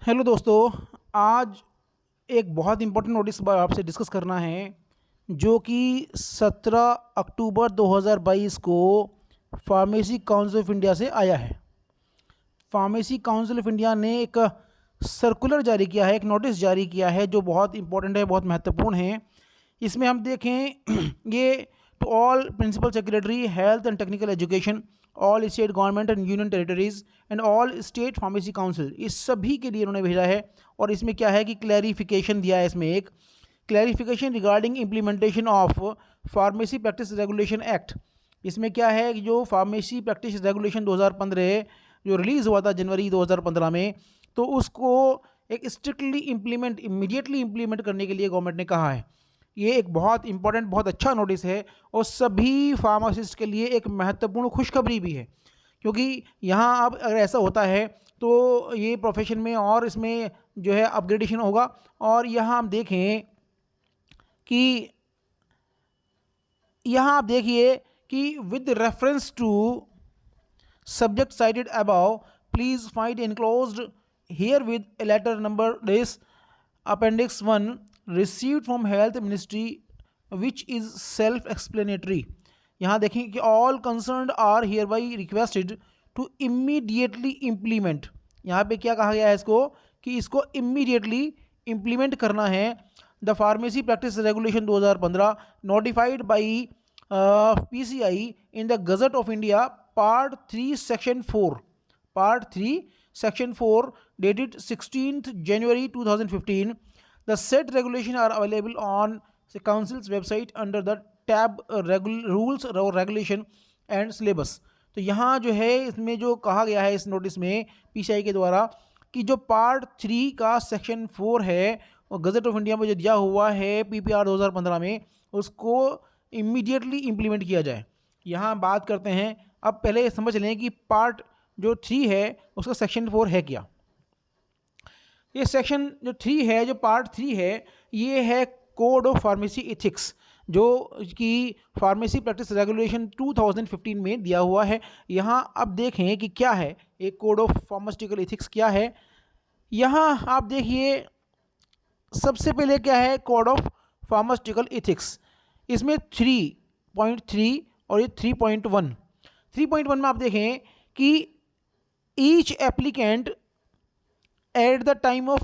Hello दोस्तों। आज एक बहुत इम्पोर्टेंट नोटिस आपसे डिस्कस करना है जो कि 17 अक्टूबर 2022 को फार्मेसी काउंसिल ऑफ इंडिया से आया है। फार्मेसी काउंसिल ऑफ इंडिया ने एक सर्कुलर जारी किया है, एक नोटिस जारी किया है जो बहुत इम्पोर्टेंट है, बहुत महत्वपूर्ण है। इसमें हम देखें ये to all principal secretary health and technical education, all state government and union territories and all state pharmacy council, इस सभी के लिए उन्होंने भेजा है। और इसमें क्या है कि क्लैरिफिकेशन दिया है, इसमें एक clarification regarding implementation of pharmacy practice regulation act. इसमें क्या है कि जो फार्मेसी प्रैक्टिस रेगुलेशन 2015 जो रिलीज़ हुआ था जनवरी 2015 में, तो उसको एक स्ट्रिक्टली इमीडिएटली इम्प्लीमेंट करने के लिए गवर्नमेंट ने कहा है। ये एक बहुत इंपॉर्टेंट, बहुत अच्छा नोटिस है और सभी फार्मासिस्ट के लिए एक महत्वपूर्ण खुशखबरी भी है, क्योंकि यहाँ अब अगर ऐसा होता है तो ये प्रोफेशन में और इसमें जो है अपग्रेडेशन होगा। और यहाँ हम देखें कि यहाँ आप देखिए कि with reference to subject cited above, please find enclosed here with a letter number this appendix 1 received from health ministry which is self explanatory। यहाँ देखें कि all concerned are hereby requested to immediately implement। यहाँ पे क्या कहा गया है इसको कि इसको immediately implement करना है। The pharmacy practice regulation 2015 notified by PCI in the Gazette of India Part 3 Section 4, Part 3 Section 4 dated 16th January 2015। The said regulation are available on the council's website under the tab rules or regulation and syllabus। तो यहाँ जो है इसमें जो कहा गया है इस नोटिस में PCI के द्वारा कि जो पार्ट 3 का सेक्शन 4 है और गजट ऑफ इंडिया में जो दिया हुआ है PPR 2015 में, उसको इमीडिएटली इम्प्लीमेंट किया जाए। यहाँ बात करते हैं, अब पहले समझ लें कि पार्ट जो 3 है उसका सेक्शन 4 है क्या। ये सेक्शन जो 3 है, जो पार्ट 3 है, ये है कोड ऑफ फार्मेसी एथिक्स, जो कि फार्मेसी प्रैक्टिस रेगुलेशन 2015 में दिया हुआ है। यहाँ अब देखें कि क्या है एक कोड ऑफ फार्मास्यूटिकल एथिक्स क्या है। यहाँ आप देखिए सबसे पहले क्या है कोड ऑफ फार्मास्यूटिकल एथिक्स। इसमें 3.3 और ये 3.1। 3.1 में आप देखें कि each applicant at the time of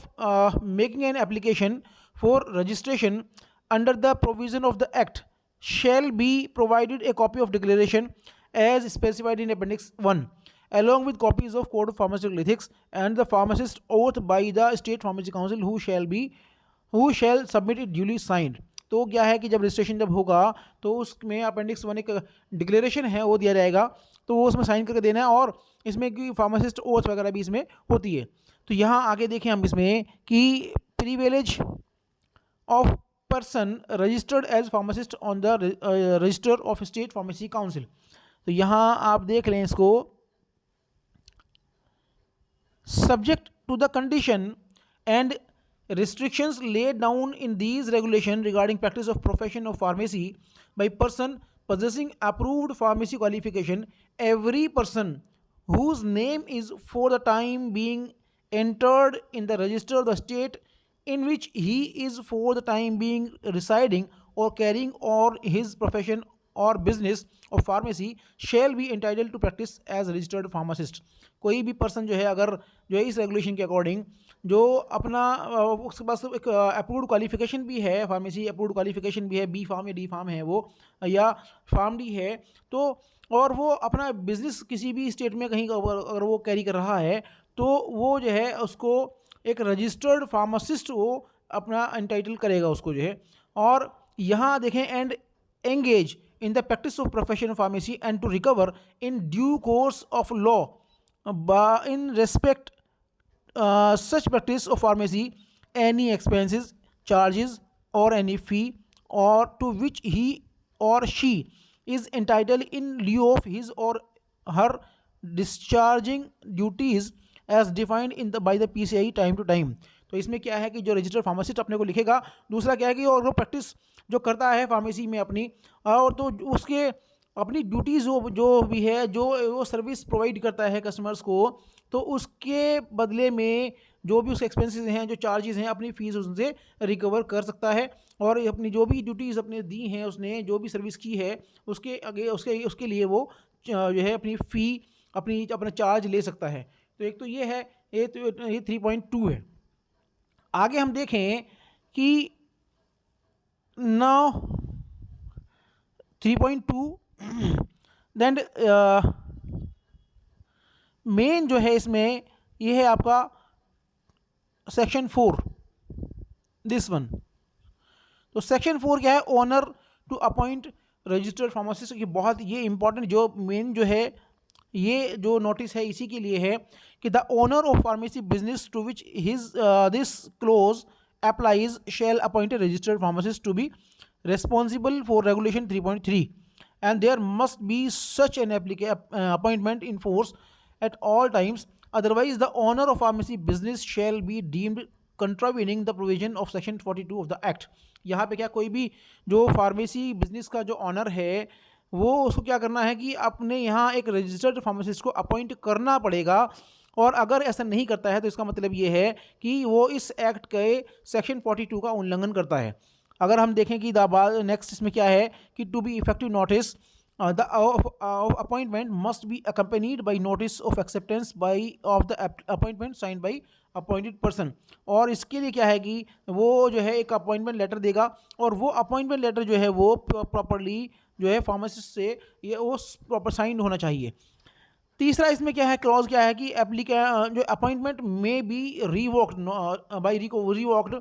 making an application for registration under the provision of the act shall be provided a copy of declaration as specified in appendix 1 along with copies of code of pharmaceutical ethics and the pharmacist oath by the state pharmacy council who shall submit it duly signed। तो क्या है कि जब registration जब होगा तो उसमें appendix 1 एक डिक्लेरेशन है वो दिया जाएगा, तो वो उसमें साइन करके देना है और इसमें कि फार्मासिस्ट ओथ वगैरह भी इसमें होती है। तो यहाँ आगे देखें हम इसमें कि privilege of person registered as pharmacist on the register of state pharmacy council. तो यहाँ आप देख लें इसको, subject to the condition and restrictions laid down in these regulations regarding practice of profession of pharmacy by person possessing approved pharmacy qualification, every person whose name is for the time being entered in the register of the state in which he is for the time being residing or carrying on his profession or business of pharmacy shall be entitled to practice as registered pharmacist। कोई भी person जो है अगर जो है इस regulation के according जो अपना उसके पास एक अप्रूव्ड क्वालिफिकेशन भी है, फार्मेसी अप्रूव्ड क्वालिफिकेशन भी है, बी फार्म या डी फार्म है वो, या फार्म डी है, तो और वो अपना बिजनेस किसी भी स्टेट में कहीं अगर वो कैरी कर रहा है तो वो जो है उसको एक रजिस्टर्ड फार्मासिस्ट वो अपना एंटाइटल करेगा उसको जो है। और यहाँ देखें and engage in the practice of profession of pharmacy and to recover in due course of law in respect such practice of pharmacy any expenses, charges or any fee or to which he or she is entitled in lieu of his or her discharging duties as defined in the by the PCI time to time। तो इसमें क्या है कि जो registered pharmacist अपने को लिखेगा, दूसरा क्या है कि और वो प्रैक्टिस जो करता है फार्मेसी में अपनी, और तो उसके अपनी ड्यूटीज़ जो भी है, जो वो सर्विस प्रोवाइड करता है कस्टमर्स को, तो उसके बदले में जो भी उसके एक्सपेंसेस हैं, जो चार्जेस हैं, अपनी फ़ीस उनसे रिकवर कर सकता है और अपनी जो भी ड्यूटीज़ अपने दी हैं, उसने जो भी सर्विस की है उसके आगे उसके लिए वो जो है अपनी फ़ी अपना चार्ज ले सकता है। तो एक तो ये है, ये 3.2 है। आगे हम देखें कि नाउ 3.2 देन मेन जो है इसमें ये है आपका सेक्शन 4, दिस वन। तो सेक्शन 4 क्या है? Owner to appoint registered pharmacist की बहुत ये इंपॉर्टेंट जो मेन जो है ये जो नोटिस है इसी के लिए है कि the owner of pharmacy business to which his this clause applies shall appoint a registered pharmacist to be responsible for regulation 3.3 and there must be such an appointment in force at all times, otherwise the owner of pharmacy business shall be deemed contravening the provision of section 42 of the act। यहाँ पे क्या कोई भी जो pharmacy business का जो honour है वो उसको क्या करना है कि अपने यहाँ एक रजिस्टर्ड फार्मासिस्ट को अपॉइंट करना पड़ेगा और अगर ऐसा नहीं करता है तो इसका मतलब ये है कि वो इस एक्ट के सेक्शन 42 का उल्लंघन करता है। अगर हम देखें कि नेक्स्ट इसमें क्या है कि to be effective notice the appointment must be accompanied by notice of acceptance by of the appointment sign by appointed person. और इसके लिए क्या है कि वो जो है एक अपॉइंटमेंट लेटर देगा और वो अपॉइंटमेंट लेटर जो है वो प्रॉपरली जो है फार्मासिस्ट से ये वो प्रॉपर साइन होना चाहिए। तीसरा इसमें क्या है, क्लॉज क्या है कि एप्लीकेंट जो अपॉइंटमेंट में be revoked by revoked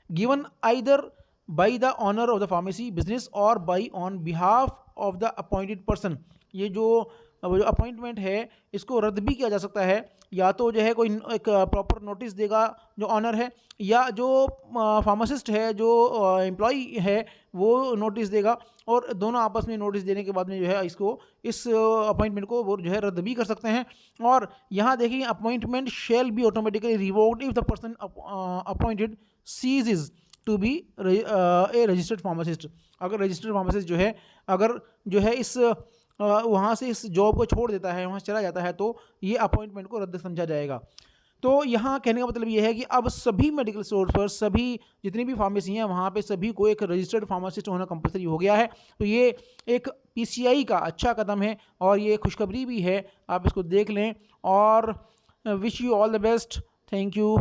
given either by the owner of the pharmacy business or by on behalf of the appointed person. ये जो अपॉइंटमेंट है इसको रद्द भी किया जा सकता है, या तो जो है कोई एक प्रॉपर नोटिस देगा जो ऑनर है, या जो फार्मासिस्ट है जो एम्प्लॉय है वो नोटिस देगा, और दोनों आपस में नोटिस देने के बाद में जो है इसको इस अपॉइंटमेंट को वो जो है रद्द भी कर सकते हैं। और यहाँ देखिए appointment shall be automatically revoked if the person appointed ceases to be a registered pharmacist. अगर रजिस्टर्ड फार्मासिस्ट जो है अगर जो है इस वहाँ से इस जॉब को छोड़ देता है, वहाँ चला जाता है, तो ये अपॉइंटमेंट को रद्द समझा जाएगा। तो यहाँ कहने का मतलब ये है कि अब सभी मेडिकल स्टोर पर सभी जितनी भी फार्मेसी हैं वहाँ पे सभी को एक रजिस्टर्ड फार्मासिस्ट होना कंपलसरी हो गया है। तो ये एक पीसीआई का अच्छा कदम है और ये खुशखबरी भी है, आप इसको देख लें। और wish you all the best, thank you.